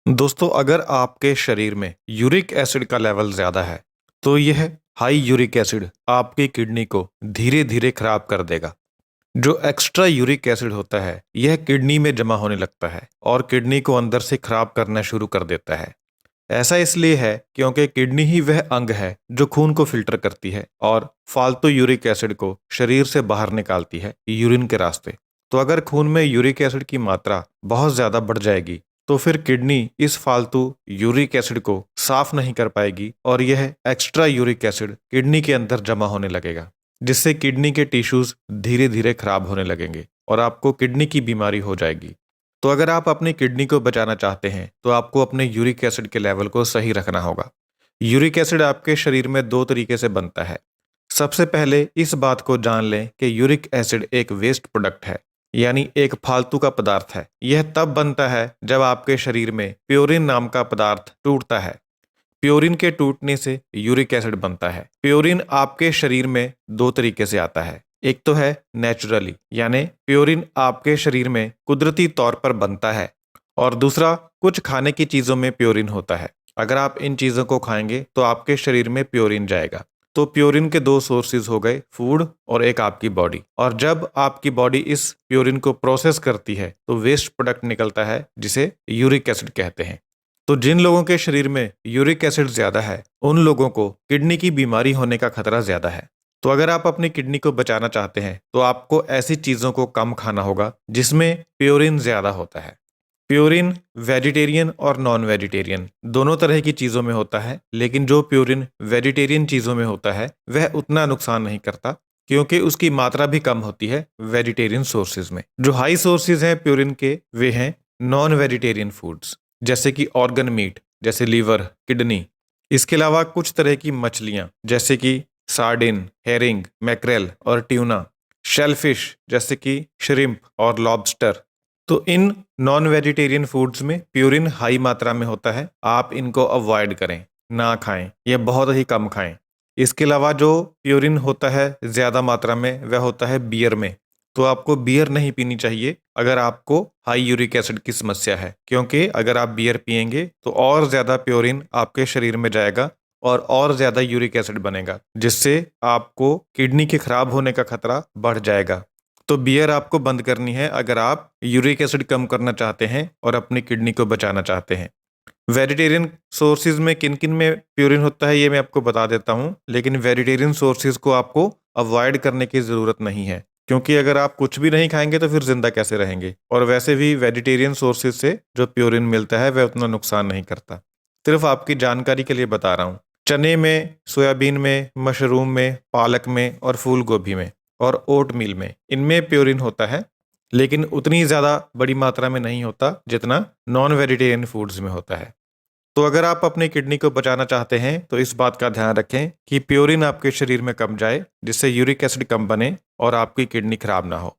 दोस्तों, अगर आपके शरीर में यूरिक एसिड का लेवल ज़्यादा है, तो यह हाई यूरिक एसिड आपकी किडनी को धीरे-धीरे खराब कर देगा। जो एक्स्ट्रा यूरिक एसिड होता है, यह किडनी में जमा होने लगता है और किडनी को अंदर से खराब करना शुरू कर देता है। ऐसा इसलिए है क्योंकि किडनी ही वह अंग है जो खून को फ़िल्टर करती है और फालतू यूरिक एसिड को शरीर से बाहर निकालती है यूरिन के रास्ते। तो अगर खून में यूरिक एसिड की मात्रा बहुत ज़्यादा बढ़ जाएगी, तो फिर किडनी इस फालतू यूरिक एसिड को साफ नहीं कर पाएगी और यह एक्स्ट्रा यूरिक एसिड किडनी के अंदर जमा होने लगेगा, जिससे किडनी के टिश्यूज धीरे धीरे खराब होने लगेंगे और आपको किडनी की बीमारी हो जाएगी। तो अगर आप अपनी किडनी को बचाना चाहते हैं, तो आपको अपने यूरिक एसिड के लेवल को सही रखना होगा। यूरिक एसिड आपके शरीर में दो तरीके से बनता है। सबसे पहले इस बात को जान लें कि यूरिक एसिड एक वेस्ट प्रोडक्ट है, यानी एक फालतू का पदार्थ है। यह तब बनता है जब आपके शरीर में प्योरिन नाम का पदार्थ टूटता है। प्योरिन के टूटने से यूरिक एसिड बनता है। प्योरिन आपके शरीर में दो तरीके से आता है। एक तो है नेचुरली, यानी प्योरिन आपके शरीर में कुदरती तौर पर बनता है, और दूसरा कुछ खाने की चीज़ों में प्योरिन होता है। अगर आप इन चीज़ों को खाएंगे तो आपके शरीर में प्योरिन जाएगा। तो प्योरिन के दो सोर्सेज हो गए, फूड और एक आपकी बॉडी। और जब आपकी बॉडी इस प्योरिन को प्रोसेस करती है तो वेस्ट प्रोडक्ट निकलता है जिसे यूरिक एसिड कहते हैं। तो जिन लोगों के शरीर में यूरिक एसिड ज़्यादा है, उन लोगों को किडनी की बीमारी होने का खतरा ज़्यादा है। तो अगर आप अपनी किडनी को बचाना चाहते हैं, तो आपको ऐसी चीज़ों को कम खाना होगा जिसमें प्योरिन ज़्यादा होता है। प्योरिन वेजिटेरियन और नॉन वेजिटेरियन दोनों तरह की चीज़ों में होता है, लेकिन जो प्योरिन वेजिटेरियन चीज़ों में होता है वह उतना नुकसान नहीं करता, क्योंकि उसकी मात्रा भी कम होती है वेजिटेरियन सोर्सेज में। जो हाई सोर्सेज हैं प्योरिन के, वे हैं नॉन वेजिटेरियन फूड्स, जैसे कि ऑर्गन मीट, जैसे लीवर, किडनी। इसके अलावा कुछ तरह की मछलियाँ, जैसे कि सार्डिन, हेरिंग, मैक्रेल और ट्यूना। शेलफिश, जैसे कि श्रिम्प और लॉबस्टर। तो इन नॉन वेजिटेरियन फूड्स में प्यूरिन हाई मात्रा में होता है। आप इनको अवॉइड करें, ना खाएं या बहुत ही कम खाएं। इसके अलावा जो प्यूरिन होता है ज़्यादा मात्रा में, वह होता है बियर में। तो आपको बियर नहीं पीनी चाहिए अगर आपको हाई यूरिक एसिड की समस्या है, क्योंकि अगर आप बियर पिएंगे तो और ज़्यादा प्योरिन आपके शरीर में जाएगा और ज़्यादा यूरिक एसिड बनेगा, जिससे आपको किडनी के खराब होने का खतरा बढ़ जाएगा। तो बियर आपको बंद करनी है अगर आप यूरिक एसिड कम करना चाहते हैं और अपनी किडनी को बचाना चाहते हैं। वेजिटेरियन सोर्सेज में किन किन में प्यूरिन होता है ये मैं आपको बता देता हूँ, लेकिन वेजिटेरियन सोर्सेज को आपको अवॉइड करने की ज़रूरत नहीं है, क्योंकि अगर आप कुछ भी नहीं खाएंगे तो फिर जिंदा कैसे रहेंगे। और वैसे भी वेजिटेरियन सोर्सेज से जो प्यूरिन मिलता है वह उतना नुकसान नहीं करता। सिर्फ आपकी जानकारी के लिए बता रहा हूँ। चने में, सोयाबीन में, मशरूम में, पालक में और फूल गोभी में और ओट मील में, इनमें प्योरिन होता है, लेकिन उतनी ज़्यादा बड़ी मात्रा में नहीं होता जितना नॉन वेजिटेरियन फूड्स में होता है। तो अगर आप अपनी किडनी को बचाना चाहते हैं तो इस बात का ध्यान रखें कि प्योरिन आपके शरीर में कम जाए, जिससे यूरिक एसिड कम बने और आपकी किडनी खराब ना हो।